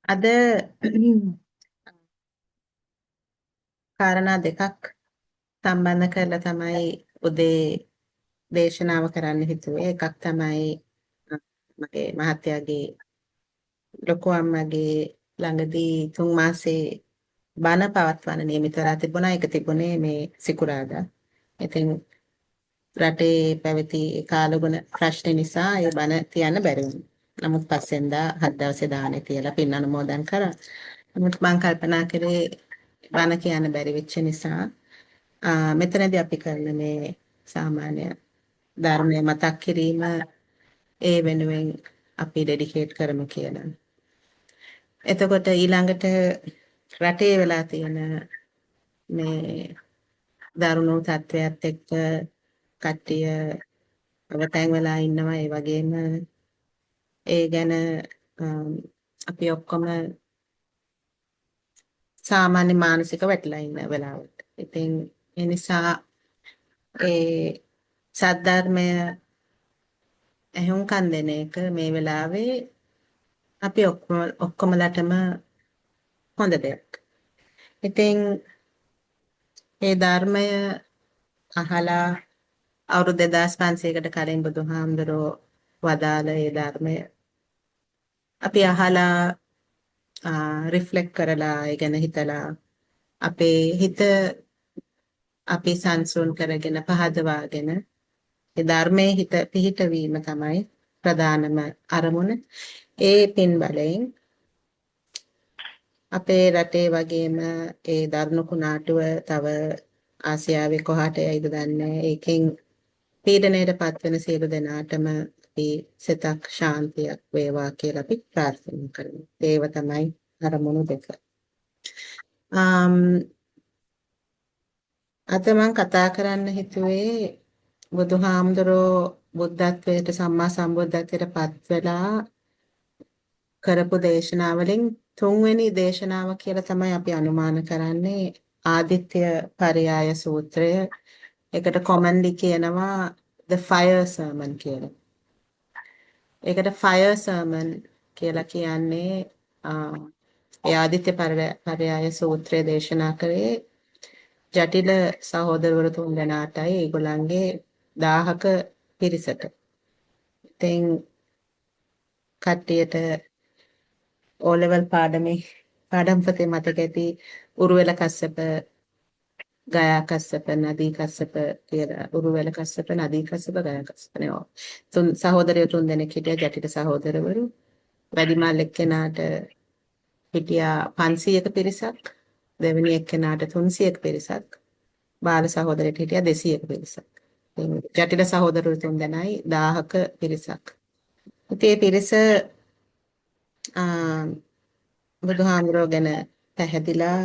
අද කාරණා දෙකක් සම්බන්ධ කරලා තමයි උදේ දේශනාව කරන්න හිතුවේ. එකක් තමයි මගේ මහත්තයාගේ ලොකු අම්මගේ ළඟදී 3 මාසේ බණ පවත්වන නියමිත වෙලා තිබුණා. ඒක තිබුණේ මේ සිකුරාදා. ඉතින් රටේ පැවති කාලගුණ ප්‍රශ්න නිසා ඒ බණ තියන්න බැරි වුණා. නමුත් පස්සෙන්දා 7 දවසේ දානේ තියලා පින් අනුමෝදන් කරා. නමුත් මම කල්පනා කරේ බණ කියන්න බැරි වෙච්ච නිසා මෙතනදී අපි කරන මේ සාමාන්‍ය ධර්මය මතක් කිරීම ඒ වෙනුවෙන් අපි ඩෙඩිකේට් කරමු කියලා. එතකොට ඊළඟට රටේ වෙලා තියෙන මේ දරුණු තත්ත්වයක් එක්ක කට්ටිය අවතැන් වෙලා ඉන්නවා. ඒ වගේම ඒ ගැන අපි ඔක්කොම සාමාන්‍ය මානසික වැටලා ඉන්න වෙලාවට. ඉතින් ඒ නිසා ඒ සද්ධර්මය ඇහුම්කන් දෙන එක මේ වෙලාවේ අපි ඔක්කොමලටම හොඳ දෙයක්. ඉතින් ඒ ධර්මය අහලා අවුරුදු 2500කට කලින් බුදුහාමුදුරෝ වදාළ ඒ ධර්මය අපි අහලා රිෆ්ලෙක්ට් කරලා ඒ ගැන හිතලා අපේ හිත අපි සංසුන් කරගෙන පහදවාගෙන ඒ ධර්මයේ හිත පිහිටවීම තමයි ප්‍රධානම අරමුණ. ඒ පින් බලයෙන් අපේ රටේ වගේම ඒ දරුණු කුණාටුව තව ආසියාවේ කොහාට යයිද දන්නේ. ඒකෙන් පීඩණයට පත්වෙන සියලු දෙනාටම අපි සිතක් ශාන්තියක් වේවා කියලා අපි ප්‍රාර්ථනා කරමු. ඒව තමයි අරමුණු දෙක. අද මම කතා කරන්න හිතුවේ බුදුහාමුදුරෝ බුද්ධත්වයට සම්මා සම්බුද්ධත්වයට පත් වෙලා කරපු දේශනාවලින් තුන්වෙනි දේශනාව කියලා තමයි අපි අනුමාන කරන්නේ ආදිත්‍ය පරයාය සූත්‍රය. ඒකට කොමන්ලි කියනවා the fire sermon කියලා. ඒකට fire sermon කියලා කියන්නේ ඒ ආදිත්‍ය පරයාය සූත්‍රය දේශනා කරේ ජටිල සහෝදරවරු 3 දෙනාටයි ඒගොල්ලන්ගේ 1000ක පිරිසට. ඉතින් කට්ටියට O level පාඩම් පොතේ මතක ඇති උරුවෙල කස්සප, ගයා කස්සප, නදී කස්සප කියලා උරුවෙල කස්සප, නදී කස්සප, ගයා කස්සප නේ. සහෝදරයෝ 3 දෙනෙක් හිටියා ජටිල සහෝදරවරු. වැඩිමල් එක්කෙනාට හිටියා 500ක පිරිසක්, දෙවෙනි එක්කෙනාට 300ක පිරිසක්, බාල සහෝදරයට හිටියා 200ක පිරිසක්. ජටිල සහෝදරවරු 3 දෙනයි 1000ක පිරිසක්. ඉතින් මේ පිරිස බුදුහාමුදුරුවෝ ගැන පැහැදිලා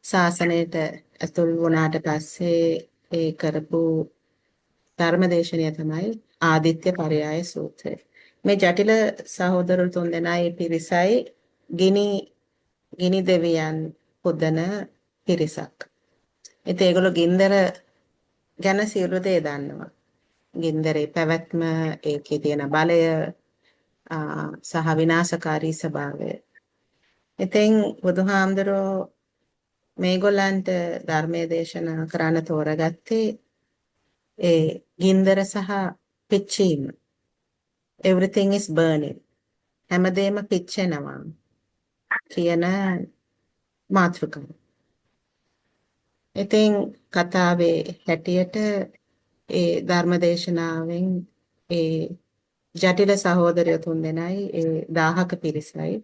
ශාසනයට ඇතුල් වුණාට පස්සේ ඒ කරපු ධර්මදේශනය තමයි ආදිත්‍ය පරයාය සූත්‍රය. මේ ජටිල සහෝදරවරු 3 දෙනයි පිරිසයි ගිනි දෙවියන් පුදන පිරිසක්. ඉතින් ඒගොල්ලෝ ගින්දර ගැන සියලු දේ දන්නවා. ගින්දරේ පැවැත්ම, ඒකේ තියෙන බලය සහ විනාශකාරී ස්වභාවය. ඉතින් බුදුහාමුදුරුවෝ මේගොල්ලන්ට ධර්මයේ දේශනා කරන්න තෝරගත්තේ ඒ ගින්දර සහ පිච්චීම. everything is burning. හැමදේම පිච්චෙනවා කියන මාතෘකාව. ඉතින් කතාවේ හැටියට ඒ ධර්මදේශනාවෙන් ඒ ජටිල සහෝදරයෝ 3 දෙනයි ඒ 1000ක පිරිසයි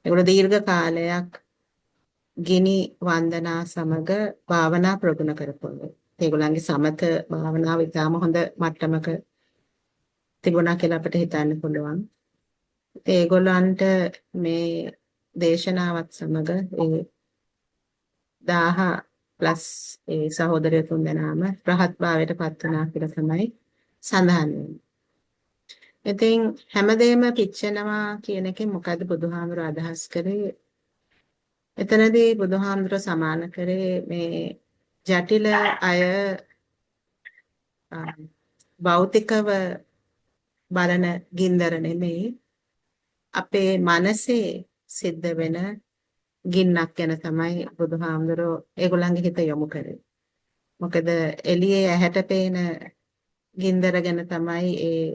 ඒගොල්ලෝ දීර්ඝ කාලයක් ගිනි වන්දනා සමග භාවනා ප්‍රගුණ කරපොළේ. ඒගොල්ලන්ගේ සමත භාවනාව ඉතාම හොඳ මට්ටමක තිබුණා කියලා අපිට හිතන්න පුළුවන්. ඒගොල්ලන්ට මේ දේශනාවත් සමග ඒ 1000 ප්ලස් ඒ සහෝදරයෝ 3 දෙනාම රහත් භාවයට පත් වුණා කියලා තමයි සඳහන් වෙන්නේ. ඉතින් හැමදේම පිච්චෙනවා කියන එකෙන් මොකද්ද බුදුහාමුදුර අදහස් කරේ? එතනදී බුදුහාමුදුර සමාන කරේ මේ ජටිල අය භෞතිකව බලන ගින්දර නෙමෙයි අපේ මනසේ සිද්ධ වෙන ගින්නක් ගැන තමයි බුදුහාමුදුරෝ ඒගොල්ලන්ගේ හිත යොමු කරේ. මොකද එළියේ ඇහැට පේන ගින්දර ගැන තමයි ඒ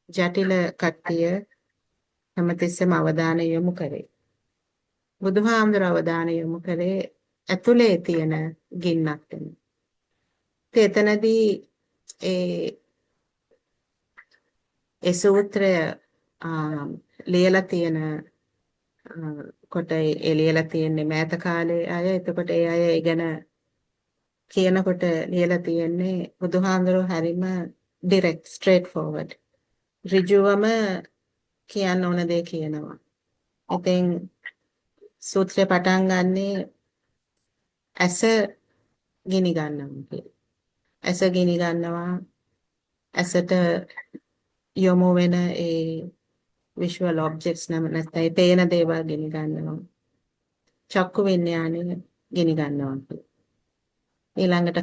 ජටිල කට්ටිය හැමතිස්සෙම අවධානය යොමු කරේ. බුදුහාමුදුරෝ අවධානය යොමු කරේ ඇතුලේ තියෙන ගින්නක් ගැන. එතනදී ඒ ඒ සූත්‍රය ලියලා තියෙන කොට ලියලා තියෙන්නේ මෑත කාලේ අය. එතකොට ඒ අය ඒ ගැන කියනකොට ලියලා තියෙන්නේ බුදුහාමුදුරුවෝ හරිම ඩිරෙක්ට් ස්ට්‍රේට් ෆෝවර්ඩ්. ඍජුවම කියන්න ඕන දේ කියනවා. ඉතින් සූත්‍රය පටන් ගන්නේ ඇස ගිනි ගන්නවා කියලා. ඇස ගිනි ගන්නවා. ඇසට යොමු වෙන ඒ විෂුවල් ඔබ්ජෙක්ට්ස් නැත්නම් ඒ පේන දේවල් ගිනි ගන්නවා. චක්කු විඤ්ඤාණය ගිනි ගන්නවා. ඊළඟට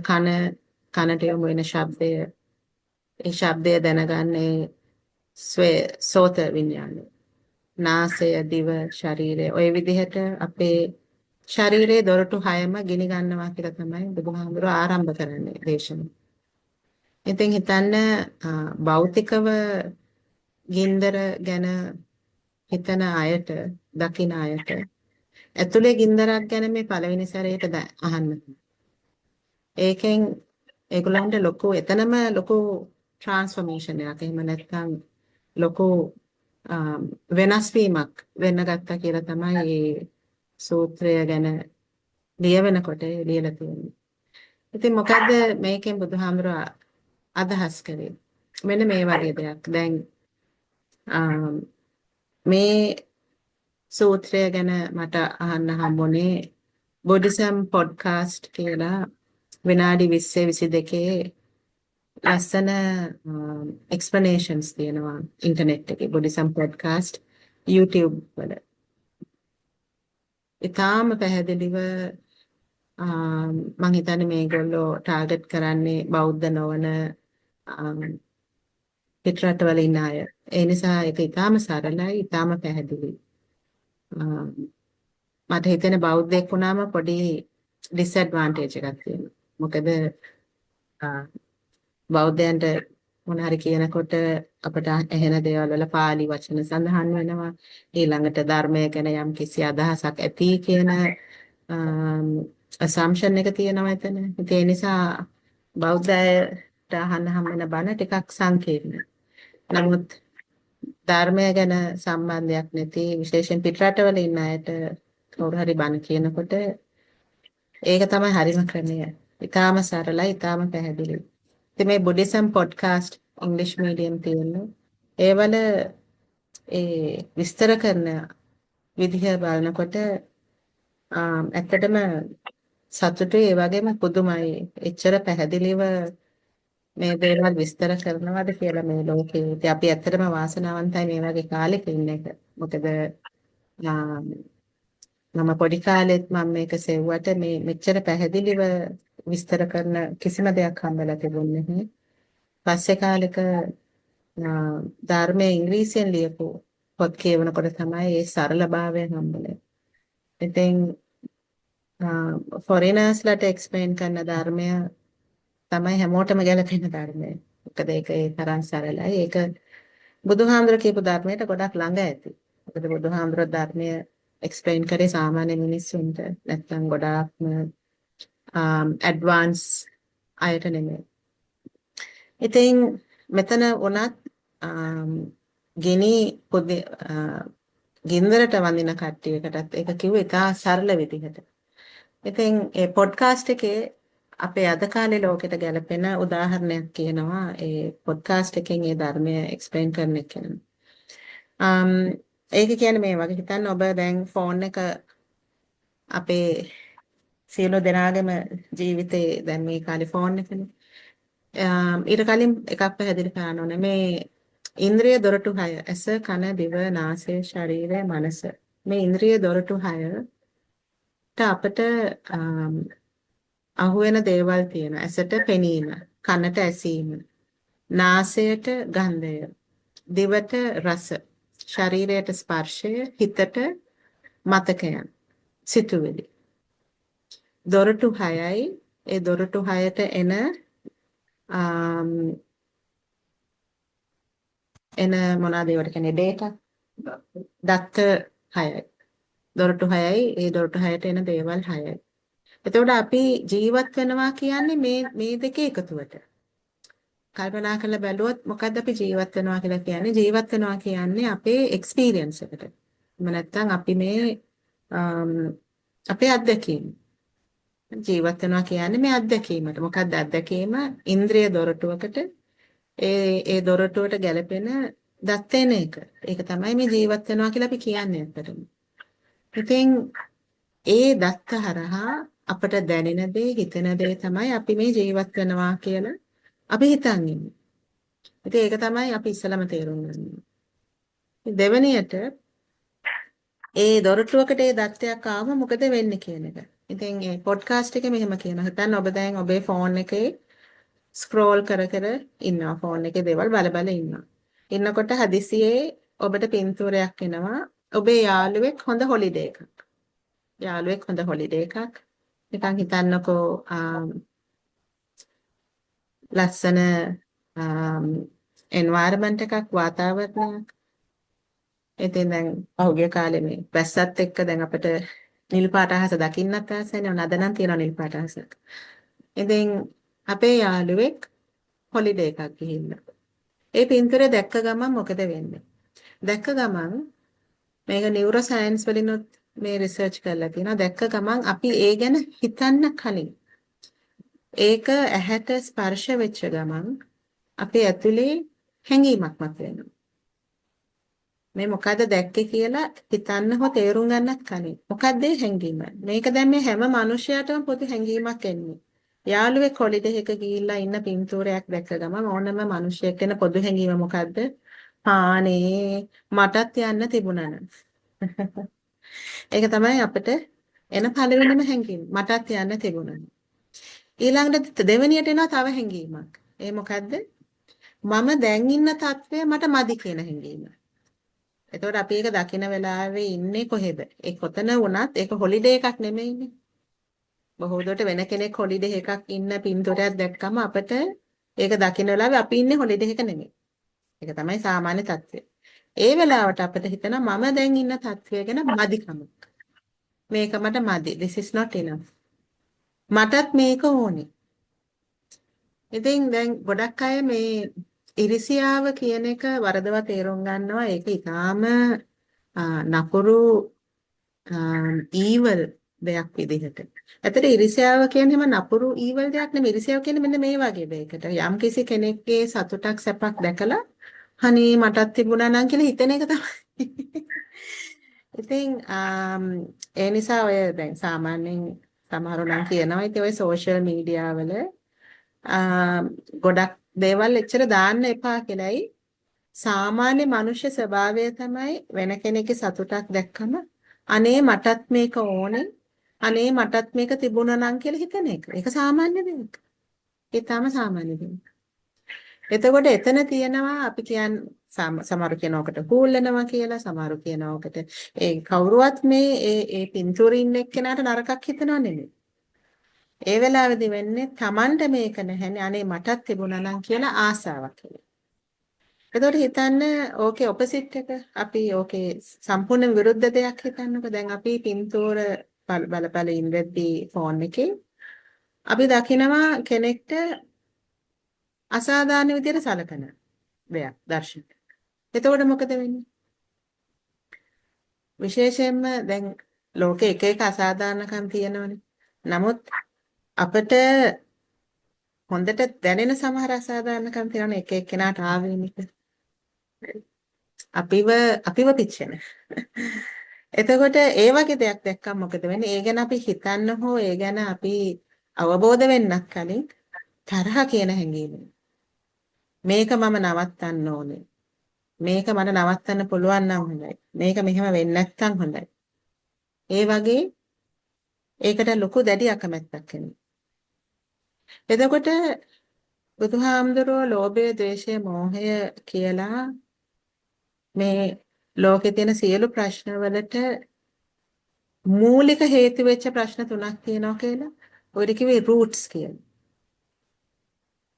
කනට යොමු වෙන ශබ්දය, ඒ ශබ්දය දැනගන්නේ සෝත විඤ්ඤාණය. නාසය, දිව, ශරීරය ඔය විදිහට අපේ ශරීරයේ දොරටු 6ම ගිනි ගන්නවා කියලා තමයි බුදුහාමුදුරුවෝ ආරම්භ කරන්නේ දේශනාව. ඉතින් හිතන්න භෞතිකව ගින්දර ගැන හිතන අයට, දකින අයට ඇතුලේ ගින්දරක් ගැන මේ පළවෙනි සැරේට අහන්න. ඒකෙන් ඒගොල්ලන්ට එතනම ලොකු ට්‍රාන්ස්ෆර්මේෂන් එකක්. එහෙම නැත්නම් ලොකු වෙනස් වීමක් වෙන්න ගත්තා කියලා තමයි මේ සූත්‍රය ගැන ලියවෙනකොට ලියලා තියෙන්නේ. ඉතින් මොකද්ද මේකෙන් බුදුහාමුදුරුවෝ අදහස් කරේ? මෙන්න මේ වගේ දෙයක්. දැන් මේ සූත්‍රය ගැන මට අහන්න හම්බුනේ බුද්දිසම් පොඩ්කාස්ට් කියලා විනාඩි 20 22 ලස්සන එක්ස්ප්ලනේෂන්ස් තියෙනවා ඉන්ටර්නෙට් එකේ බුද්දිසම් පොඩ්කාස්ට් YouTube වල. ඉතාලම පැහැදිලිව මම හිතන්නේ මේගොල්ලෝ ටාගට් කරන්නේ බෞද්ධ නොවන පිටරටවල ඉන්න අය. ඒ නිසා ඒක ඉතාලම සරලයි, ඉතාලම පැහැදිලියි. මට හිතෙන බෞද්ධයෙක් වුණාම පොඩි ඩිස්ඇඩ්වාන්ටේජ් එකක් තියෙනවා. මොකද බෞද්ධයන්ට මොන හරි කියනකොට අපට ඇහෙන දේවල් වල පාලි වචන සඳහන් වෙනවා. ඊළඟට ධර්මය ගැන යම් කිසි අදහසක් ඇති කියන assumption එක තියෙනවා එතන. ඒ නිසා බෞද්ධයට අහන්න හම් වෙන බණ ටිකක් සංකීර්ණයි. නමුත් ධර්මය ගැන සම්බන්ධයක් නැති විශේෂයෙන් පිටරටවල ඉන්න අයට කවුරු හරි බණ කියනකොට ඒක තමයි හරිම ක්‍රමය. ඊටාම සරලයි, ඊටාම පැහැදිලියි. ඉතින් මේ බුද්දිසම් පොඩ්කාස්ට් ඉංග්‍රීසි මීඩියම් තියෙනවා. ඒවල ඒ විස්තර කරන විදිහ බලනකොට ඇත්තටම සතුටුයි, ඒ වගේම පුදුමයි. එච්චර පැහැදිලිව මේ දේවල් විස්තර කරනවාද කියලා මේ ලෝකේ. ඉතින් අපි ඇත්තටම වාසනාවන්තයි මේ වගේ කාලෙක ඉන්න එක. මොකද මම පොඩි කාලෙත් මම මේක සෙව්වට මේ මෙච්චර පැහැදිලිව විස්තර කරන කිසිම දෙයක් හම්බෙලා තිබුණේ නැහැ. පස්සේ කාලෙක ධර්මයේ ඉංග්‍රීසියෙන් ලියපු පොත් කියවනකොට තමයි ඒ සරලභාවය හම්බුනේ. ඉතින් ෆොරිනර්ස්ලාට එක්ස්ප්ලেইন කරන ධර්මය තමයි හැමෝටම ගැලපෙන ධර්මය. මොකද ඒක ඒ තරම් සරලයි. ඒක බුදුහාමුදුර කියපු ධර්මයට ගොඩක් ළඟ ඇති. මොකද බුදුහාමුදුර ධර්මය එක්ස්ප්ලেইন කරේ සාමාන්‍ය මිනිස්සුන්ට. නැත්නම් ගොඩාක්ම ඇඩ්වාන්ස් අයට නෙමෙයි. ඉතින් මෙතන උනත් ගින්දරට වඳින කට්ටියකටත් ඒක කිව්වේ ඉතා සරල විදිහට. ඉතින් ඒ පොඩ්කාස්ට් එකේ අපේ අද කාලේ ලෝකෙට ගැලපෙන උදාහරණයක් කියනවා. ඒ පොඩ්කාස්ට් එකෙන් ඒ ධර්මය එක්ස්ප්ලেইন කරන එක. ඒක කියන්නේ මේ වගේ හිතන්න ඔබ දැන් ෆෝන් එක අපේ සියලු දෙනාගේම ජීවිතේ දැන් මේ කාලේ ෆෝන් එකනේ. ඊට කලින් එකක් පැහැදිලි කරන්න ඕනේ. මේ ඉන්ද්‍රිය දොරටු 6 ඇස, කන, දිව, නාසය, ශරීරය, මනස. මේ ඉන්ද්‍රිය දොරටු 6ට අපිට අහුවෙන දේවල් තියෙනවා. ඇසට පෙනීම, කනට ඇසීම, නාසයට ගන්ධය, දිවට රස, ශරීරයට ස්පර්ශය, හිතට මතකයන් සිතුවිලි දොරටු 6යි ඒ දොරටු 6ට එන මොනවාද ඒවට කියන්නේ data දත්ත 6යි දොරටු 6යි ඒ දොරටු 6ට එන දේවල් 6යි. එතකොට අපි ජීවත් වෙනවා කියන්නේ මේ දෙකේ එකතුවට. කල්පනා කරලා බැලුවොත් මොකද්ද අපි ජීවත් වෙනවා කියලා කියන්නේ? ජීවත් වෙනවා කියන්නේ අපේ එක්ස්පීරියන්ස් එකට. එහෙම නැත්නම් අපි මේ අපේ අත්දැකීම්. ජීවත් වෙනවා කියන්නේ මේ අත්දැකීමට. මොකක්ද අත්දැකීම? ඉන්ද්‍රිය දොරටුවකට ඒ දොරටුවට ගැලපෙන දත් එන එක. ඒක තමයි මේ ජීවත් වෙනවා කියලා අපි කියන්නේ ඇත්තටම. ඉතින් ඒ දත්ත හරහා අපට දැනෙන දේ, හිතෙන දේ තමයි අපි මේ ජීවත් වෙනවා කියලා අපි හිතන් ඉන්නේ. ඉතින් ඒක තමයි අපි ඉස්සලම තේරුම් ගන්න ඕනේ. දෙවෙනියට ඒ දොරටුවකට ඒ දත්තයක් ආවම මොකද වෙන්නේ කියන එක. ඉතින් ඒ පොඩ්කාස්ට් එකේ මෙහෙම කියනවා. හිතන්න ඔබ දැන් ඔබේ ෆෝන් එකේ ස්ක්‍රෝල් කර කර ඉන්නවා. ෆෝන් එකේ දේවල් බල බල ඉන්නවා. ඉන්නකොට හදිසියේ ඔබට පින්තූරයක් එනවා. ඔබේ යාළුවෙක් හොඳ හොලිඩේ එකක්. යාළුවෙක් හොඳ හොලිඩේ එකක්. නිකන් හිතන්නකෝ ලස්සන එන්වයරන්මන්ට් එකක් වාතාවරණයක්. ඉතින් දැන් පහුගිය කාලේ මේ වැස්සත් එක්ක දැන් අපිට නිල් පාට අහස දකින්නත් ආසයිනේ. අද නම් තියෙනවා නිල් පාට අහසක්. ඉතින් අපේ යාළුවෙක් හොලිඩේ එකක් ගිහිල්ලා. ඒ පින්තූරය දැක්ක ගමන් මොකද වෙන්නේ? දැක්ක ගමන් මේක නියුරෝ සයන්ස් වලිනුත් මේ රිසර්ච් කරලා තියෙනවා. දැක්ක ගමන් අපි ඒ ගැන හිතන්න කලින් ඒක ඇහැට ස්පර්ශ වෙච්ච ගමන් අපේ ඇතුලේ හැඟීමක් මතුවෙනවා. මේ මොකද්ද දැක්කේ කියලා හිතන්න හෝ තේරුම් ගන්නත් කලින්. මොකද්ද ඒ හැඟීම? මේක දැන් මේ හැම මිනිහයාටම පොදු හැඟීමක් එන්නේ. යාළුවෙක් හොලිඩේ එක ගිහිල්ලා ඉන්න පින්තූරයක් දැක්ක ගමන් ඕනම මිනිහෙක් වෙන පොදු හැඟීම මොකද්ද? ආනේ මටත් යන්න තිබුණා නේද? ඒක තමයි අපිට එන පළවෙනිම හැඟීම. මටත් යන්න තිබුණා. ඊළඟට දෙවෙනියට එනවා තව හැඟීමක්. ඒ මොකද්ද? මම දැන් ඉන්න තත්වය මට මදි කියන හැඟීම. එතකොට අපි ඒක දකින වෙලාවේ ඉන්නේ කොහෙද? ඒ කොතන වුණත් ඒක හොලිඩේ එකක් නෙමෙයිනේ. බොහෝ දුරට වෙන කෙනෙක් හොලිඩේ එකක් ඉන්න පින්තූරයක් දැක්කම අපිට ඒක දකින වෙලාවේ අපි ඉන්නේ හොලිඩේ එක නෙමෙයි. ඒක තමයි සාමාන්‍ය තත්ත්වය. ඒ වෙලාවට අපිට හිතෙනවා මම දැන් ඉන්න තත්ත්වය ගැන මදිකමක්. මේක මට මදි. This is not enough. මටත් මේක ඕනේ. ඉතින් දැන් ගොඩක් අය මේ ඉරිසියාව කියන එක වරදවා තේරුම් ගන්නවා. ඒක ඊටාම නපුරු ඊවල් දෙයක් විදිහට. ඇත්තට ඉරිසියාව කියන්නේ හැම නපුරු ඊවල් දෙයක් නෙමෙයි. ඉරිසියාව කියන්නේ මෙන්න මේ වගේ දෙයකට. යම් කිසි කෙනෙක්ගේ සතුටක් සැපක් දැකලා අනේ මටත් තිබුණා නම් කියලා හිතන එක තමයි. ඉතින් ඒ නිසා ඔය දැන් සාමාන්‍යයෙන් සමහරව නම් කියනවා ඉතින් ඔය සෝෂල් මීඩියා වල ගොඩක් දේවල් එච්චර දාන්න එපා කියලායි සාමාන්‍ය මනුෂ්‍ය ස්වභාවය තමයි වෙන කෙනෙක්ගේ සතුටක් දැක්කම අනේ මටත් මේක ඕනේ අනේ මටත් මේක තිබුණා නම් කියලා හිතන එක. ඒක සාමාන්‍ය දෙයක්. ඒ තාම සාමාන්‍ය දෙයක්. එතකොට එතන තියෙනවා අපි කියන්නේ සමහරු කියනකට හූල්ලනවා කියලා සමහරු කියනකට ඒ කවුරුවත් මේ ඒ පින්තූරින් එක්කෙනාට නරකක් හිතනව නෙමෙයි. ඒ වෙලාවේදී වෙන්නේ Tamanට මේක නැහැනේ අනේ මටත් තිබුණා නම් කියලා ආසාවක් කියලා. එතකොට හිතන්න ඕකේ ඔපොසිට් එක අපි ඕකේ සම්පූර්ණ විරුද්ධ දෙයක් හිතන්නකෝ. දැන් අපි පින්තූර බල ඉඳද්දී ෆෝන් එකේ අපි දකිනවා කෙනෙක්ට අසාධාරණ විදියට සලකන දෙයක් දර්ශනයක්. එතකොට මොකද වෙන්නේ? විශේෂයෙන්ම දැන් ලෝකේ එක එක අසාධාරණකම් තියෙනවනේ. නමුත් අපිට හොඳට දැනෙන සමහර අසාධාරණකම් තියෙනවනේ එක එක්කෙනාට ආවේනික. අපිව පිච්චෙන. එතකොට ඒ වගේ දෙයක් දැක්කම මොකද වෙන්නේ? ඒ ගැන අපි හිතන්න හෝ ඒ ගැන අපි අවබෝධ වෙන්නත් කලින් තරහ කියන හැඟීම. මේක මම නවත්තන්න ඕනේ. මේක මට නවත්තන්න පුළුවන් නම් හොඳයි. මේක මෙහෙම වෙන්නේ නැත්නම් හොඳයි. ඒ වගේ ඒකට ලොකු දැඩි අකමැත්තක් එනවා. එතකොට බුදුහාමුදුරුවෝ ලෝභය, ද්වේෂය, මෝහය කියලා මේ ලෝකේ තියෙන සියලු ප්‍රශ්න වලට මූලික හේතු වෙච්ච ප්‍රශ්න 3ක් තියෙනවා කියලා. ඔය කිව්වේ roots කියලා.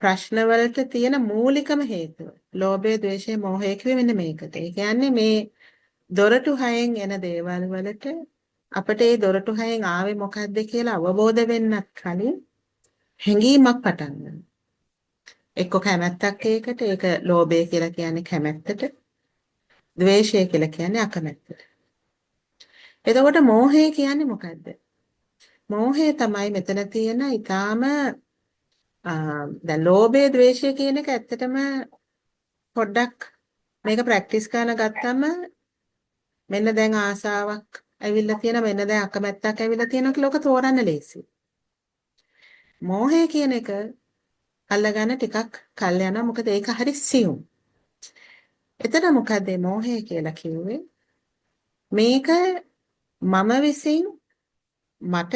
ප්‍රශ්න වලට තියෙන මූලිකම හේතුව. ලෝභය, ද්වේෂය, මෝහය කිව්වේ මෙන්න මේකට. ඒ කියන්නේ මේ දොරටු හයෙන් එන දේවල් වලට අපිට ඒ දොරටු හයෙන් ආවේ මොකද්ද කියලා අවබෝධ වෙන්නත් කලින් හැඟීමක් පටන් ගන්නවා. එක්ක කැමැත්තක් ඒකට, ඒක ලෝභය කියලා කියන්නේ කැමැත්තට, ද්වේෂය කියලා කියන්නේ අකමැත්තට. එතකොට මෝහය කියන්නේ මොකද්ද? මෝහය තමයි මෙතන තියෙන ඊටාම දැන් ලෝභය, ද්වේෂය කියන එක ඇත්තටම පොඩ්ඩක් මේක ප්‍රැක්ටිස් කරන ගත්තම මෙන්න දැන් ආසාවක් ඇවිල්ලා තියෙන, මෙන්න දැන් අකමැත්තක් ඇවිල්ලා තියෙනවා කියලා ඔක තෝරන්න ලේසි. මෝහය කියන එක අල්ලගන්න ටිකක් කල් යනවා. මොකද ඒක හරි සියුම්. එතන මොකද මෝහය කියලා කිව්වේ? මේක මම විසින් මට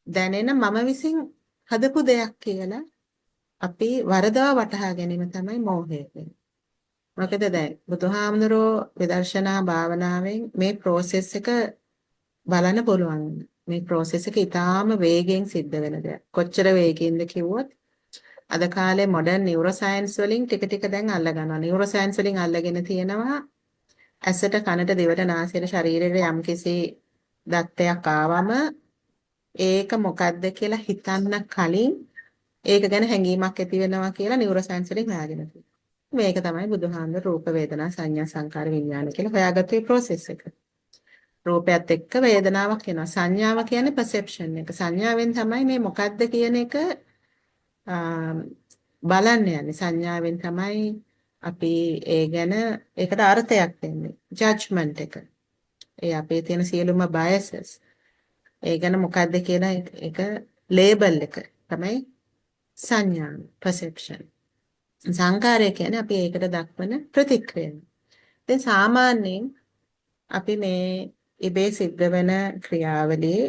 දැනෙන මම විසින් හදපු දෙයක් කියලා අපි වරදවා වටහා ගැනීම තමයි මෝහය කියන්නේ. මොකද දැන් බුදුහාමුදුරෝ විදර්ශනා භාවනාවෙන් මේ process එක බලන්න පුළුවන්. මේ process එක ඊටාම වේගෙන් සිද්ධ වෙන දෙයක්. කොච්චර වේගෙන්ද කිව්වොත් අද කාලේ modern neuroscience වලින් ටික ටික දැන් අල්ල ගන්නවා. neuroscience වලින් අල්ලගෙන තියෙනවා ඇසට, කනට, දිවට, නාසයට, ශරීරයට යම්කිසි දත්තයක් ආවම ඒක මොකද්ද කියලා හිතන්න කලින් ඒක ගැන හැඟීමක් ඇති වෙනවා කියලා neuroscience වලින් හොයාගෙන තියෙනවා. මේක තමයි බුදුහාමුදුර රූප වේදනා සංඥා සංකාර විඥාන කියලා හොයාගත්තු මේ process එක. රූපයත් එක්ක වේදනාවක් එනවා. සංඥාව කියන්නේ perception එක. සංඥාවෙන් තමයි මේ මොකද්ද කියන එක බලන්න යන්නේ. සංඥාවෙන් තමයි අපි ඒ ගැන ඒකට අර්ථයක් දෙන්නේ. judgment එක. ඒ අපේ තියෙන සියලුම biases. ඒ ගැන මොකද්ද කියන එක label එක තමයි සංඥා perception. සංකාරය කියන්නේ අපි ඒකට දක්වන ප්‍රතික්‍රියාව. දැන් සාමාන්‍යයෙන් අපි මේ ඉබේ සිද්ධ වෙන ක්‍රියාවලියේ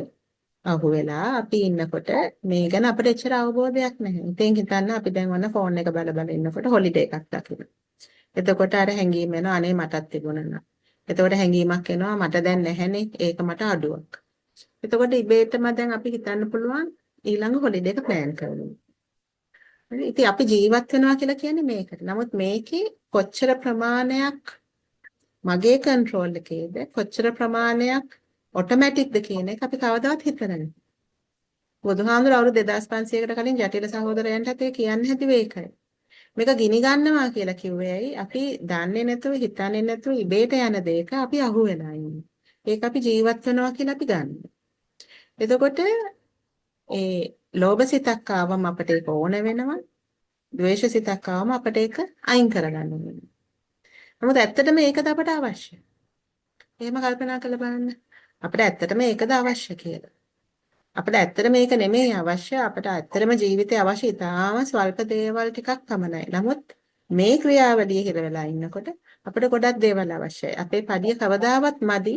අහුවෙලා අපි ඉන්නකොට මේ ගැන අපිට එච්චර අවබෝධයක් නැහැ. ඉතින් හිතන්න අපි දැන් වන්න ෆෝන් එක බල බල ඉන්නකොට හොලිඩේ එකක් දකින්න. එතකොට අර හැංගීම එනවා අනේ මටත් තිබුණා නේද. එතකොට හැංගීමක් එනවා මට දැන් නැහැනේ ඒක මට අඩුවක්. එතකොට ඉබේටම දැන් අපි හිතන්න පුළුවන් ඊළඟ හොලිඩේ එක ප්ලෑන් කරනවා. ඉතින් අපි ජීවත් වෙනවා කියලා කියන්නේ මේකට. නමුත් මේකේ කොච්චර ප්‍රමාණයක් මගේ කන්ට්‍රෝල් එකේද කොච්චර ප්‍රමාණයක් ඔටෝමැටික්ද කියන එක අපි කවදාවත් හිතලා නැහැ. බුදුහාමුදුර අවුරුදු 2500කට කලින් ජටිල සහෝදරයන්ටත් ඒ කියන්න හැදුවේ ඒකයි. මේක ගිනි ගන්නවා කියලා කිව්වේ ඇයි? අපි දන්නේ නැතුව හිතන්නේ නැතුව ඉබේට යන දෙයක අපි අහු වෙලා ඉන්නේ. ඒක අපි ජීවත් වෙනවා කියලා අපි ගන්නවා. එතකොට ඒ ලෝභ සිතක් ආවම අපිට ඒක ඕන වෙනවා. ද්වේෂ සිතක් ආවම අපිට ඒක අයින් කරගන්න වෙනවා. නමුත් ඇත්තටම ඒකද අපට අවශ්‍ය. එහෙම කල්පනා කරලා බලන්න. අපිට ඇත්තටම ඒකද අවශ්‍ය කියලා. අපිට ඇත්තටම මේක නෙමෙයි අවශ්‍ය. අපිට ඇත්තටම ජීවිතේ අවශ්‍ය ඉතාම ස්වල්ප දේවල් ටිකක් පමණයි. නමුත් මේ ක්‍රියාවලිය හිර වෙලා ඉන්නකොට අපිට ගොඩක් දේවල් අවශ්‍යයි. අපේ පඩිය කවදාවත් මදි.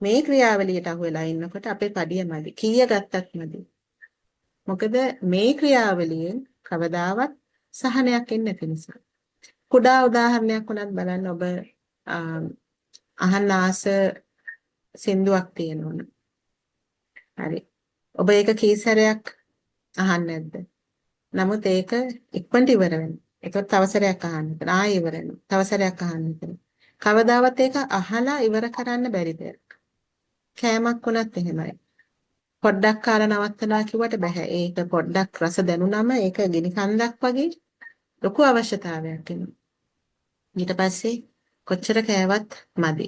මේ ක්‍රියාවලියට අහු වෙලා ඉන්නකොට අපේ පඩිය මදි. කීය ගත්තත් මදි. මොකද මේ ක්‍රියාවලියෙන් කවදාවත් සහනයක් එන්නේ නැති නිසා. කුඩා උදාහරණයක් වුණත් බලන්න ඔබ අහන්න ආස සින්දුවක් තියෙනවා. හරි. ඔබ ඒක කී සැරයක් අහන්නේ නැද්ද? නමුත් ඒක ඉක්මනට ඉවර වෙනවා. ඒකත් තව සැරයක් අහන්න හිතන. ආයෙ ඉවර වෙනවා. තව සැරයක් අහන්න හිතන. කවදාවත් ඒක අහලා ඉවර කරන්න බැරි දෙයක්. කෑමක් වුණත් එහෙමයි. පොඩ්ඩක් කාලා නවත්තලා කිව්වට බෑ. ඒක පොඩ්ඩක් රස දැනුනම ඒක ගිනි කන්දක් වගේ ලොකු අවශ්‍යතාවයක් එනවා. ඊට පස්සේ කොච්චර කෑවත් මදි.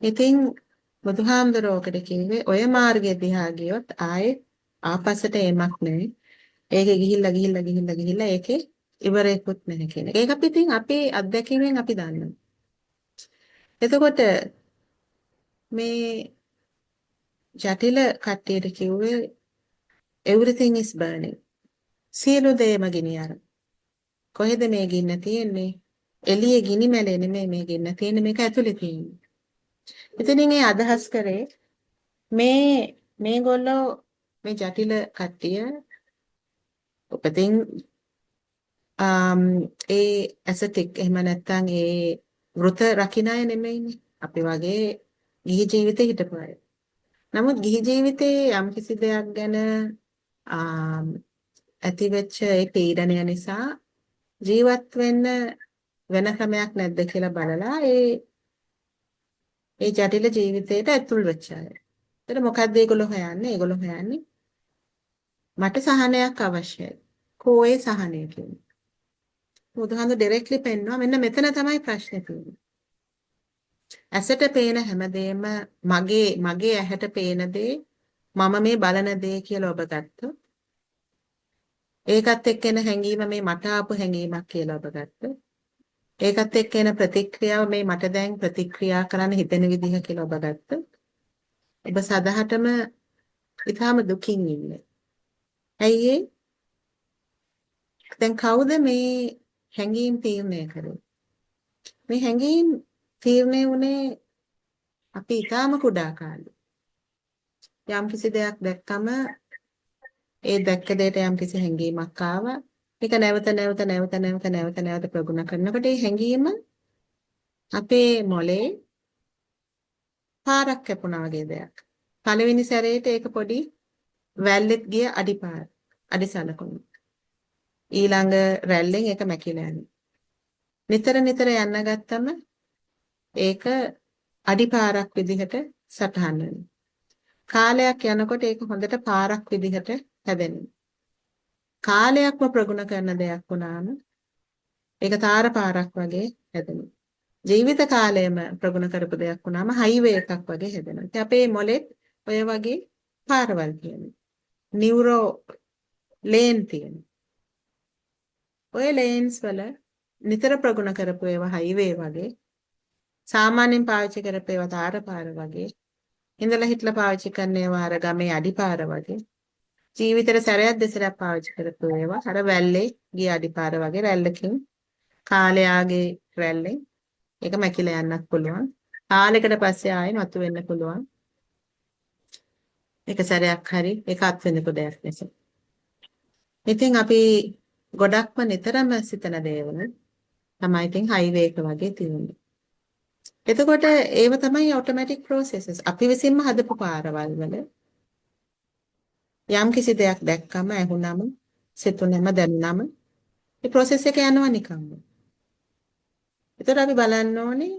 ඉතින් බුදුහාමුදුරුවෝකට කිව්වේ ඔය මාර්ගය දිහා ගියොත් ආයේ ආපස්සට එමක් නැහැ. ඒකේ ගිහිල්ලා ඒකේ ඉවරයක්වත් නැහැ කියන එක. ඒක අපි ඉතින් අපේ අත්දැකීමෙන් අපි දන්නවා. එතකොට මේ ජටිල කට්ටියට කිව්වේ everything is burning. සියලු දේම ගිනි අරන්. කොහෙද මේ ගින්න තියෙන්නේ? එළියේ ගිනි මැලේ නෙමෙයි මේ ගින්න තියෙන්නේ මේක ඇතුලේ තියෙන්නේ. ඉතින් ඒ අදහස් කරේ මේගොල්ලෝ මේ ජටිල කට්ටිය උපතින් ඒ ඇසටික් එහෙම නැත්නම් ඒ වෘත රකින්න අය නෙමෙයිනේ. අපි වගේ ගිහි ජීවිතේ හිටපු අය. නමුත් ගිහි ජීවිතේ යම් කිසි දෙයක් ගැන ඇතිවෙච්ච ඒ පීඩනය නිසා ජීවත් වෙන්න වෙන ක්‍රමයක් නැද්ද කියලා බලලා ඒ ජටිල ජීවිතයට ඇතුල් වෙච්ච අය. ඒතර මොකද්ද ඒගොල්ලෝ හොයන්නේ? ඒගොල්ලෝ හොයන්නේ මට සහනයක් අවශ්‍යයි. කෝයේ සහනය කියන්නේ. බුදුහාමුදුරු ඩිරෙක්ට්ලි පෙන්නනවා මෙන්න මෙතන තමයි ප්‍රශ්නේ තියෙන්නේ. ඇසට පේන හැමදේම මගේ ඇහැට පේන දේ මම මේ බලන දේ කියලා ඔබ ගත්තොත් ඒකත් එක්ක එන හැඟීම මේ මට ආපු හැඟීමක් කියලා ඔබ ගත්තොත් ඒකත් එක්ක එන ප්‍රතික්‍රියාව මේ මට දැන් ප්‍රතික්‍රියා කරන්න හිතෙන විදිහ කියලා ඔබ ගත්තොත් ඔබ සදහටම ඊටාම දුකින් ඉන්නේ. ඇයි ඒ? දැන් කවුද මේ හැඟීම් තීරණය කරේ? මේ හැඟීම් තීරණය වුණේ අපි ඊටාම කුඩා කාලේ. යම් කිසි දෙයක් දැක්කම ඒ දැක්ක දෙයට යම් කිසි හැඟීමක් ආවා. ඒක නැවත ප්‍රගුණ කරනකොට ඒ හැඟීම අපේ මොලේ පාරක් කැපුණා වගේ දෙයක්. පළවෙනි සැරේට ඒක පොඩි වැල්ලෙත් ගිය අඩිපාර. අඩිසලකුණු. ඊළඟ රැල්ලෙන් ඒක මැකිලා යනවා. නිතර යන්න ගත්තම ඒක අඩිපාරක් විදිහට සටහන් වෙනවා. කාලයක් යනකොට ඒක හොඳට පාරක් විදිහට හැදෙනවා. කාලයක්ම ප්‍රගුණ කරන දෙයක් වුණාම ඒක තාර පාරක් වගේ හැදෙනවා. ජීවිත කාලයම ප්‍රගුණ කරපු දෙයක් වුණාම හයිවේ එකක් වගේ හැදෙනවා. ඉතින් අපේ මොලෙත් ඔය වගේ පාරවල් තියෙනවා. නියුරෝ ලේන් තියෙනවා. ඔය ලේන්ස් වල නිතර ප්‍රගුණ කරපු ඒවා හයිවේ වගේ සාමාන්‍යයෙන් පාවිච්චි කරපු ඒවා තාර පාර වගේ ඉඳලා හිටලා පාවිච්චි කරන ඒවා අර ගමේ අඩිපාර වගේ ජීවිතේට සැරයක් දෙසරයක් පාවිච්චි කරපු ඒවා අර වැල්ලේ ගිය අඩිපාර වගේ රැල්ලකින් කාලයාගේ රැල්ලෙන් ඒක මැකිලා යන්නත් පුළුවන්. කාලයකට පස්සේ ආයෙ මතුවෙන්න පුළුවන්. එක සැරයක් හරි ඒක අත්විඳපු දෙයක් නිසා. ඉතින් අපි ගොඩක්ම නිතරම සිතන දේවල් තමයි ඉතින් හයිවේ එක වගේ තියෙන්නේ. එතකොට ඒව තමයි ඔටෝමැටික් ප්‍රොසෙසස්. අපි විසින්ම හදපු පාරවල් වල යම් කිසි දෙයක් දැක්කම ඇහුනම සිතුනම දැනුනම ඒ ප්‍රොසෙස් එක යනවා නිකම්ම. එතකොට අපි බලන්න ඕනේ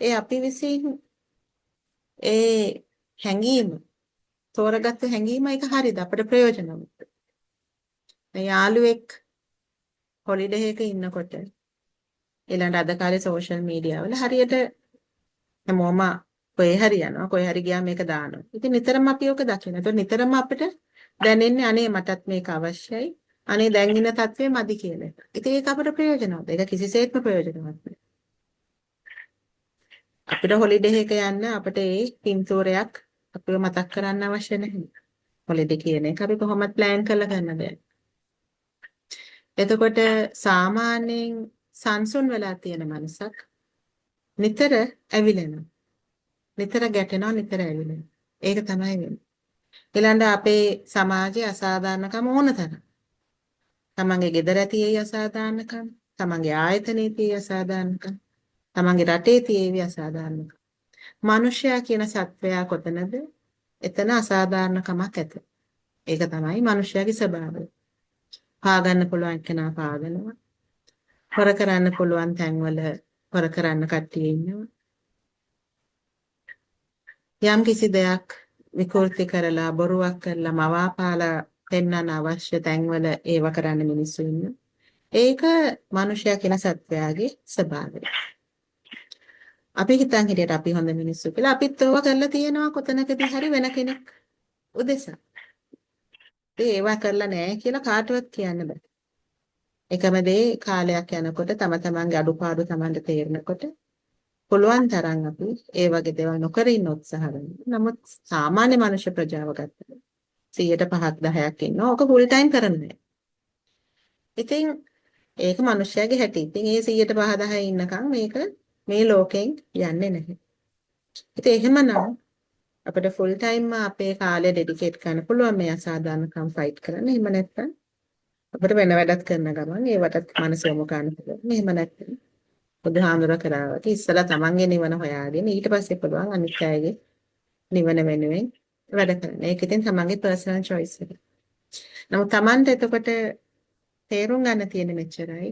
ඒ අපි විසින් ඒ හැඟීම තෝරගත්ත හැඟීම ඒක හරියද අපට ප්‍රයෝජනවත්. මේ යාළුවෙක් හොලිඩේ එකක ඉන්නකොට ඊළඟ අද කාලේ සෝෂල් මීඩියා වල හරියට හැමෝම කොහේ හරි යනවා කොහේ හරි ගියාම මේක දානවා. ඉතින් නිතරම අපි ඕක දකිනවා. ඒතකොට නිතරම අපිට දැනෙන්නේ අනේ මටත් මේක අවශ්‍යයි. අනේ දැන් ඉන්න තත්ත්වෙ මදි කියලා. ඉතින් ඒක අපට ප්‍රයෝජනවත්. ඒක කිසිසේත්ම ප්‍රයෝජනවත් නෑ. අපිට හොලිඩේ එක යන්න අපිට ඒ පින්තූරයක් අපිව මතක් කරන්න අවශ්‍ය නැහැ. හොලිඩේ කියන එක අපි කොහොමද ප්ලෑන් කරලා කරන දෙයක්. එතකොට සාමාන්‍යයෙන් සංසුන් වෙලා තියෙන මනසක් නිතර ඇවිලෙනවා. නිතර ගැටෙනවා නිතර ඇවිලෙනවා. ඒක තමයි වෙන්නේ. ඊළඟ අපේ සමාජයේ අසාධාරණකම ඕන තරම්. තමන්ගේ ගෙදර ඇති ඒ අසාධාරණකම්, තමන්ගේ ආයතනයේ තියෙන අසාධාරණකම්, තමන්ගේ රටේ තියෙන අසාධාරණකම්. මිනිසයා කියන සත්වයා කොතනද? එතන අසාධාරණකමක් ඇත. ඒක තමයි මිනිසයාගේ ස්වභාවය. පාගන්න පුළුවන් කෙනා පාගනවා. හොර කරන්න පුළුවන් තැන්වල හොර කරන්න කට්ටිය ඉන්නවා. යම් කිසි දෙයක් විකෘති කරලා බොරුවක් කරලා මවාපාලා පෙන්වන්න අවශ්‍ය තැන්වල ඒව කරන්න මිනිස්සු ඉන්නවා. ඒක මිනිසයා කියන සත්වයාගේ ස්වභාවය. අපි හිතන් හිටියට අපි හොඳ මිනිස්සු කියලා අපිත් ඕවා කරලා තියෙනවා කොතනකදී හරි වෙන කෙනෙක් උදෙසා. ඒවා කරලා නැහැ කියලා කාටවත් කියන්න බෑ. එකම දේ කාලයක් යනකොට තම තමන්ගේ අඩුපාඩු තමන්ට තේරෙනකොට පුළුවන් තරම් අපි ඒ වගේ දේවල් නොකර ඉන්න උත්සාහ කරනවා. නමුත් සාමාන්‍ය මනුෂ්‍ය ප්‍රජාව ගත්තොත් 100%ක් 10ක් ඉන්නවා. ඔක ෆුල් ටයිම් කරන්නේ. ඉතින් ඒක මනුෂ්‍යයාගේ හැටි. ඉතින් ඒ 105 10 ඉන්නකම් මේක මේ ලෝකෙන් යන්නේ නැහැ. ඉතින් එහෙමනම් අපිට ෆුල් ටයිම් අපේ කාලය ඩෙඩිකේට් කරන්න පුළුවන් මේ අසාධාරණකම් ෆයිට් කරන්න. එහෙම නැත්නම් අපිට වෙන වැඩක් කරන ගමන් ඒවටත් මනස යොමු කරන්න පුළුවන්. එහෙම නැත්නම් බුදුහාමුදුර කරා වගේ ඉස්සලා තමන්ගේ නිවන හොයාගෙන ඊට පස්සේ පුළුවන් අනිත් අයගේ නිවන වෙනුවෙන් වැඩ කරන්න. ඒක ඉතින් තමන්ගේ පර්සනල් choice එක. නමුත් තමන්ට එතකොට තේරුම් ගන්න තියෙන මෙච්චරයි.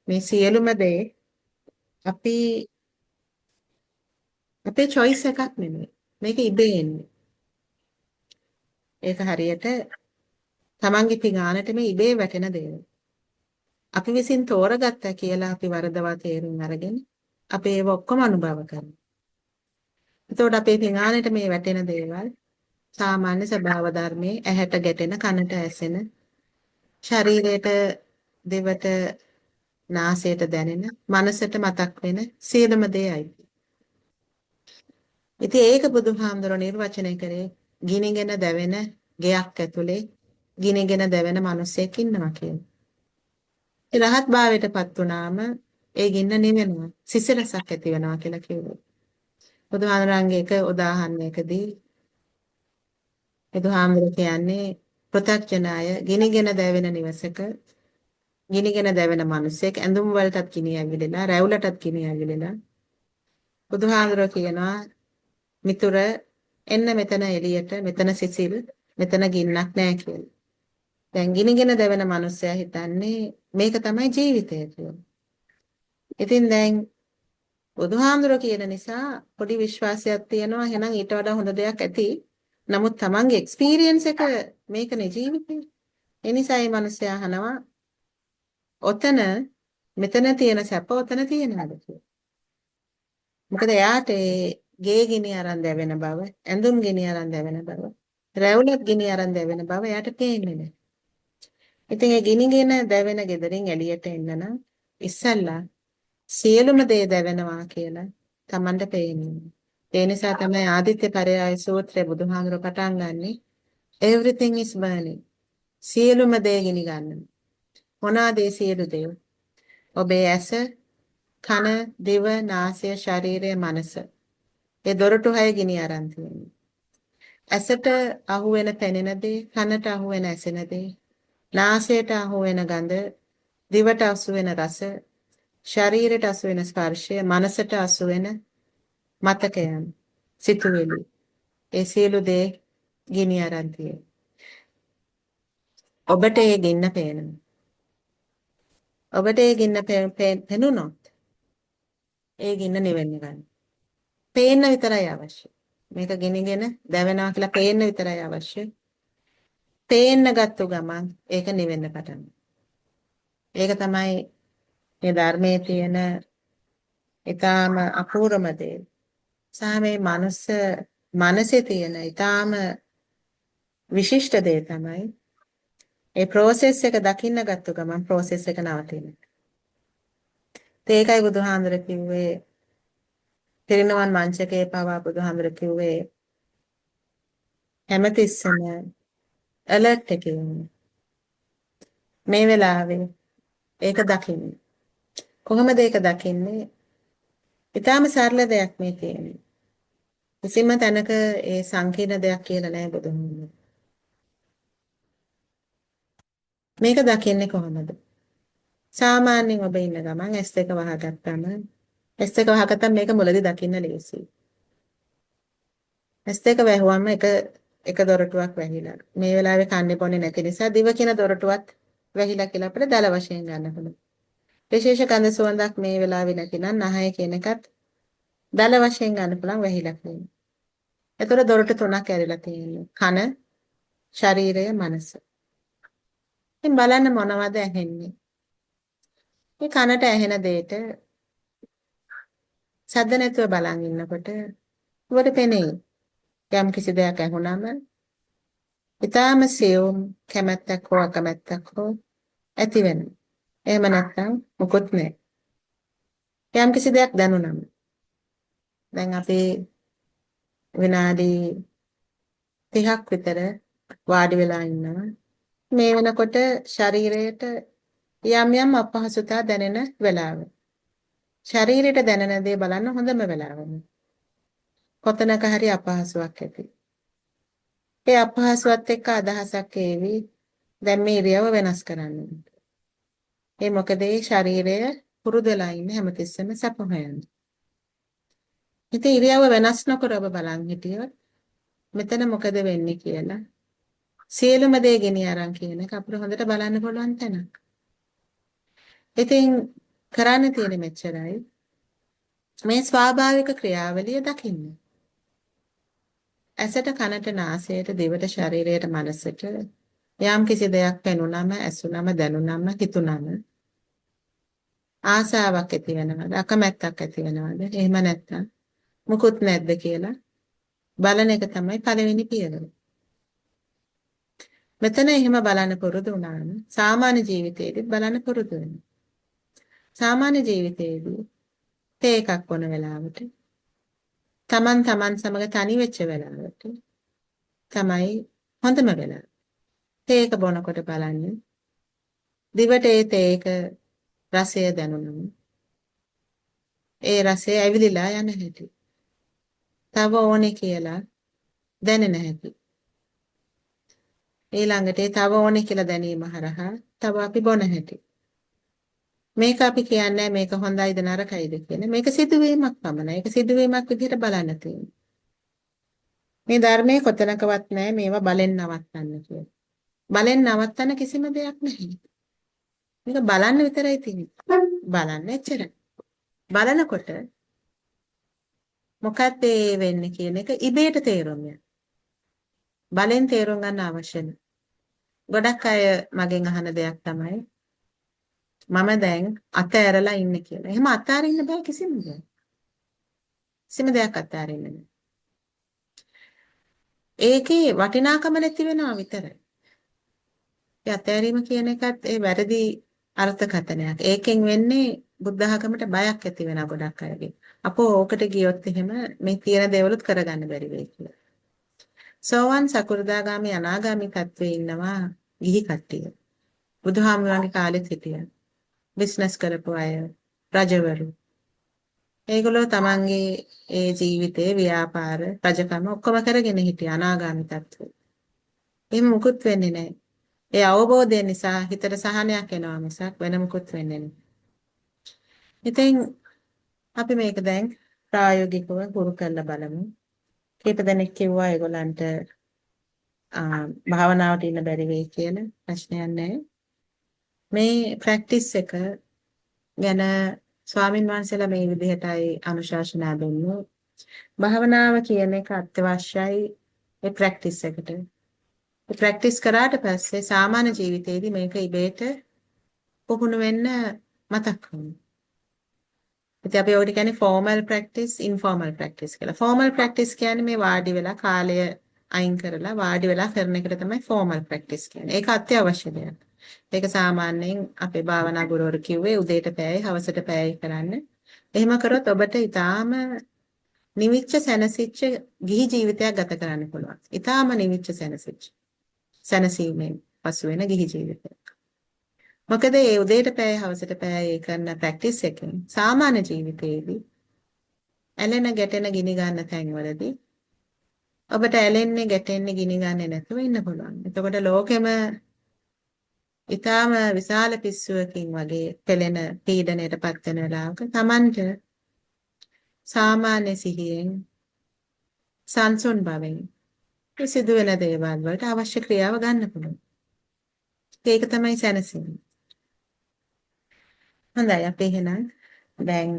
මේ සියලුම දේ අපි අපේ choice එකක් නෙමෙයි. මේක ඉබේ එන්නේ. ඒක හරියට තමන්ගේ පිඟානට මේ ඉබේ වැටෙන දේවල්. අපි විසින් තෝරගත්තා කියලා අපි වරදවා තේරුම් අරගෙන අපි ඒව ඔක්කොම අනුභව කරනවා. එතකොට අපේ පිඟානට මේ වැටෙන දේවල් සාමාන්‍ය ස්වභාව ධර්මයේ ඇහැට ගැටෙන, කනට ඇසෙන, ශරීරයට, දිවට, නාසයට දැනෙන, මනසට මතක් වෙන සියලුම දේයි. ඉතින් ඒක බුදුහාමුදුරුවෝ නිර්වචනය කරේ ගිනිගෙන දැවෙන ගෙයක් ඇතුලේ ගිනිගෙන දැවෙන මිනිසෙක් ඉන්නවා කියලා. ඒ රහත් භාවයටපත් වුණාම ඒ ගින්න නිවෙනවා. සිසිලසක් ඇති වෙනවා කියලා කිව්වා. බුදුහාමුදුරන්ගේ එක උදාහරණයකදී බුදුහාමුදුර කියන්නේ පෘථග්ජනය ගිනිගෙන දැවෙන නිවසක ගිනිගෙන දැවෙන මිනිසෙක් ඇඳුම් වලටත් ගිනි ඇවිලලා රැවුලටත් ගිනි ඇවිලලා බුදුහාමුදුර කියනවා මිතුර එන්න මෙතන එළියට මෙතන සිසිල් මෙතන ගින්නක් නැහැ කියලා. දැන් ගිනිගෙන දැවෙන මිනිස්සයා හිතන්නේ මේක තමයි ජීවිතය කියලා. ඉතින් දැන් බුදුහාමුදුර කියන නිසා පොඩි විශ්වාසයක් තියෙනවා එහෙනම් ඊට වඩා හොඳ දෙයක් ඇති. නමුත් තමන්ගේ එක්ස්පීරියන්ස් එක මේකනේ ජීවිතේ. ඒ නිසා මේ මිනිස්සයා අහනවා ඔතන මෙතන තියෙන සැප ඔතන තියෙනවද කියලා. මොකද එයාට ගේ ගිනි අරන් දැවෙන බව, ඇඳුම් ගිනි අරන් දැවෙන බව, රැවුලක් ගිනි අරන් දැවෙන බව එයාට පේන්නේ නැහැ. ඉතින් ඒ ගිනිගෙන දැවෙන ගෙදරින් එළියට එන්න නම් ඉස්සල්ලා සියලුම දේ දැවෙනවා කියලා Tamanට පේන්නේ. ඒ නිසා තමයි ආදිත්‍ය පරයය සූත්‍රය බුදුහාමුදුර පටන් ගන්නෙ everything is burning. සියලුම දේ ගිනි ගන්නවා. මොනවාද ඒ සියලු දේ? ඔබේ ඇස, කන, දිව, නාසය, ශරීරය, මනස. ඒ දොරටු හය ගිනි අරන් තියෙනවා. ඇසට අහු වෙන පෙනෙන දේ, කනට අහු වෙන ඇසෙන දේ, නාසයට අහු වෙන ගඳ, දිවට අසු වෙන රස, ශරීරයට අසු වෙන ස්පර්ශය, මනසට අසු වෙන මතකයන්, සිතුවිලි. ඒ සියලු දේ ගිනි අරන් තියෙනවා. ඔබට ඒ ගින්න පේනවා. ඔබට ඒ ගින්න පෙනුනොත් ඒ ගින්න නිවෙන්න ගන්න. පේන්න විතරයි අවශ්‍ය. මේක ගිනිගෙන දැවෙනවා කියලා පේන්න විතරයි අවශ්‍ය. පේන්න ගත්ත ගමන් ඒක නිවෙන්න පටන් ගන්නවා. ඒක තමයි මේ ධර්මයේ තියෙන ඊටාම අපූර්වම දේ. සහ මේ මනසේ තියෙන ඊටාම විශිෂ්ට දේ තමයි ඒ process එක දකින්න ගත්ත ගමන් process එක නවතිනවා. ඒකයි බුදුහාඳුර කිව්වේ පිරිනවන් මංචකේ පවා බුදුහාඳුර කිව්වේ හැමතිස්සම alert එකේ ඉන්න. මේ වෙලාවේ ඒක දකින්න. කොහොමද ඒක දකින්නේ? ඊටාම සරල දෙයක් මේ තියෙන්නේ. කිසිම තැනක ඒ සංකීර්ණ දෙයක් කියලා නෑ බුදුහාමුදුරුවෝ. මේක දකින්නේ කොහොමද? සාමාන්‍යයෙන් ඔබ ඉන්න ගමන් S2 වහගත්තාම S2 වහගත්තාම මේක මුලදී දකින්න ලේසියි. S2 වැහුවම එක දොරටුවක් වැහිලා. මේ වෙලාවේ කන්නේ බොන්නේ නැති නිසා දිව කියන දොරටුවත් වැහිලා කියලා අපිට දල වශයෙන් ගන්න පුළුවන්. විශේෂ කඳ සුවඳක් මේ වෙලාවේ නැතිනම් නහය කියන එකත් දල වශයෙන් ගන්න පුළුවන් වැහිලා කියලා. ඒතර දොරටු තුනක් ඇරිලා තියෙනවා. කන, ශරීරය, මනස. ඉතින් බලන්න මොනවද ඇහෙන්නේ? මේ කනට ඇහෙන දෙයට සද්ද නැතුව බලන් ඉන්නකොට ඔබට පෙනේ යම් කිසි දෙයක් ඇහුනම ඊටාම සියුම් කැමැත්තක් හෝ අකමැත්තක් හෝ ඇති වෙනවා. එහෙම නැත්නම් මොකොත් නැහැ. යම් කිසි දෙයක් දැනුනම දැන් අපි විනාඩි 30ක් විතර වාඩි වෙලා ඉන්නවා. මේ වෙනකොට ශරීරයට යම් යම් අපහසුතා දැනෙන වෙලාව. ශරීරයට දැනෙන දේ බලන්න හොඳම වෙලාව. කොතනක හරි අපහසුයක් ඇති. ඒ අපහසුවත් එක්ක අදහසක් ඒවි දැන් මේ ඉරියව වෙනස් කරන්න. ඒ මොකද ඒ ශරීරය පුරුදු වෙලා ඉන්නේ හැමතිස්සෙම සැප හොයන්න. ඉතින් ඉරියව්ව වෙනස් නොකර ඔබ බලන් හිටියොත් මෙතන මොකද වෙන්නේ කියලා සියලුම දේ ගෙනි අරන් කියන එක අපිට හොඳට බලන්න පුළුවන් තැනක්. ඉතින් කරන්න තියෙන්නේ මෙච්චරයි. මේ ස්වාභාවික ක්‍රියාවලිය දකින්න. ඇසට කනට නාසයට දිවට ශරීරයට මනසට යම් කිසි දෙයක් පෙනුනම ඇසුනම දැනුනම හිතුනම ආසාවක් ඇති වෙනවද අකමැත්තක් ඇති වෙනවද එහෙම නැත්නම් මුකුත් නැද්ද කියලා බලන එක තමයි පළවෙනි පියවර. මෙතන එහෙම බලන්න පුරුදු වුණාම සාමාන්‍ය ජීවිතේදීත් බලන්න පුරුදු වෙනවා. සාමාන්‍ය ජීවිතේදී තේ එකක් බොන වෙලාවට තමන් සමග තනි වෙච්ච වෙලාවට තමයි හොඳම වෙලාව. තේ එක බොනකොට බලන්න දිවට ඒ තේ එක රසය දැනුනම ඒ රසය ඇවිලිලා යන හැටි. තව ඕනේ කියලා දැනෙන හැටි. ඊළඟට ඒ තව ඕනේ කියලා දැනීම හරහා තව අපි බොන හැටි. මේක අපි කියන්නේ මේක හොඳයිද නරකයිද කියලා. මේක සිදුවීමක් පමණයි. ඒක සිදුවීමක් විදිහට බලන්න තියෙනවා. මේ ධර්මයේ කොතනකවත් නැහැ මේවා බලෙන් නවත්තන්න කියලා. බලෙන් නවත්තන්න කිසිම දෙයක් නැහැ. මේක බලන්න විතරයි තියෙන්නේ. බලන්න එච්චරයි. බලනකොට මොකක්ද වෙන්නේ කියන එක ඉබේට තේරුම් යනවා. බලෙන් තේරුම් ගන්න අවශ්‍ය නැහැ. ගොඩක් අය මගෙන් අහන දෙයක් තමයි මම දැන් අතෑරලා ඉන්නේ කියලා. එහෙම අතාරින්න බෑ කිසිම දෙයක්. කිසිම දෙයක් අතාරින්න බෑ. ඒකේ වටිනාකම නැති වෙනවා විතරයි. ඒ අතෑරීම කියන එකත් ඒ වැරදි අර්ථකථනයක්. ඒකෙන් වෙන්නේ බුද්ධ ධර්මයට බයක් ඇති වෙනවා ගොඩක් අයගේ. අපෝ ඕකට ගියොත් එහෙම මේ තියෙන දේවලුත් කරගන්න බැරි වෙයි කියලා. සෝවන් සකු르දාගාමි අනාගාමි තත්ත්වයේ ඉන්නවා ගිහි කට්ටිය. බුදුහාමුදුරන්ගේ කාලෙත් හිටියා. බිස්නස් කරපු අය, රජවරු. ඒගොල්ලෝ තමන්ගේ ඒ ජීවිතේ ව්‍යාපාර, රජකම ඔක්කොම කරගෙන හිටියා අනාගාමි තත්ත්වයේ. එහෙම මුකුත් වෙන්නේ නැහැ. ඒ අවබෝධය නිසා හිතට සහනයක් එනවා මිසක් වෙන මුකුත් වෙන්නේ නැහැ. ඉතින් අපි මේක දැන් ප්‍රායෝගිකව පුරු කරලා බලමු. කීප දෙනෙක් කිව්වා ඒගොල්ලන්ට භාවනාවට ඉන්න බැරි වෙයි කියලා. ප්‍රශ්නයක් නැහැ. මේ ප්‍රැක්ටිස් එක ගැන ස්වාමින් වහන්සේලා මේ විදිහටයි අනුශාසනා දෙන්නේ. භාවනාව කියන එක අත්‍යවශ්‍යයි ඒ ප්‍රැක්ටිස් එකට. ඒ ප්‍රැක්ටිස් කරාට පස්සේ සාමාන්‍ය ජීවිතේදී මේක ඉබේට පුහුණු වෙන්න මතක් වෙනවා. ඉතින් අපි ඔකට කියන්නේ ෆෝමල් ප්‍රැක්ටිස්, ඉන්ෆෝමල් ප්‍රැක්ටිස් කියලා. ෆෝමල් ප්‍රැක්ටිස් කියන්නේ මේ වාඩි වෙලා කාලය අයින් කරලා වාඩි වෙලා කරන එකට තමයි ෆෝමල් ප්‍රැක්ටිස් කියන්නේ. ඒක අත්‍යවශ්‍ය දෙයක්. ඒක සාමාන්‍යයෙන් අපේ භාවනා ගුරුවරු කිව්වේ උදේට පැයයි හවසට පැයයි කරන්න. එහෙම කරොත් ඔබට ඊටාම නිවිච්ච සැනසෙච්ච ගිහි ජීවිතයක් ගත කරන්න පුළුවන්. ඊටාම නිවිච්ච සැනසෙච්ච. සැනසීමෙන් පසු වෙන ගිහි ජීවිතයක්. මොකද ඒ උදේට පැය හවසට පැය කරන ප්‍රැක්ටිස් එකෙන් සාමාන්‍ය ජීවිතයේදී ඇලෙන ගැටෙන ගිනි ගන්න තැන්වලදී ඔබට ඇලෙන්නේ ගැටෙන්නේ ගිනි ගන්නේ නැතුව ඉන්න පුළුවන්. එතකොට ලෝකෙම ඊටාම විශාල පිස්සුවකින් වගේ පෙළෙන පීඩණයට පත් වෙන වෙලාවක Tamanට සාමාන්‍ය සිහියෙන් සංසුන් භවෙන් සිදුවෙන දේවල් වලට අවශ්‍ය ක්‍රියාව ගන්න පුළුවන්. ඒක තමයි සැනසීම. හොඳයි අපි එහෙනම් දැන්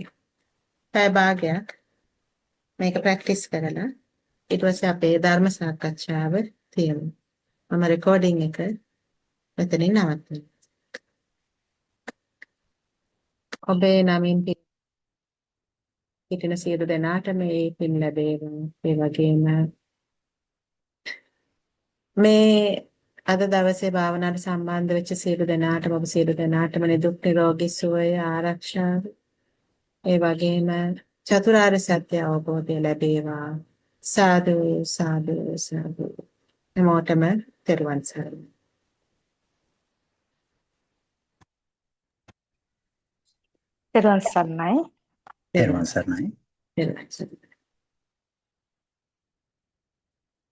පැය භාගයක් මේක ප්‍රැක්ටිස් කරලා ඊට පස්සේ අපේ ධර්ම සාකච්ඡාව තියමු. මම රෙකෝඩින් එක මෙතනින් නවත්වනවා. ඔබේ නමින් හිටින සියලු දෙනාට මේ පින් ලැබේවා. ඒ වගේම මේ අද දවසේ භාවනාවට සම්බන්ධ වෙච්ච සියලු දෙනාටම ඔබ සියලු දෙනාටම නිදුක් නිරෝගී සුවය ආරක්ෂාව ඒ වගේම චතුරාර්ය සත්‍ය අවබෝධය ලැබේවා. සාදු සාදු සාදු. එමෝටම තෙරුවන් සරණයි. තෙරුවන් සරණයි. තෙරුවන් සරණයි. තෙරුවන් සරණයි.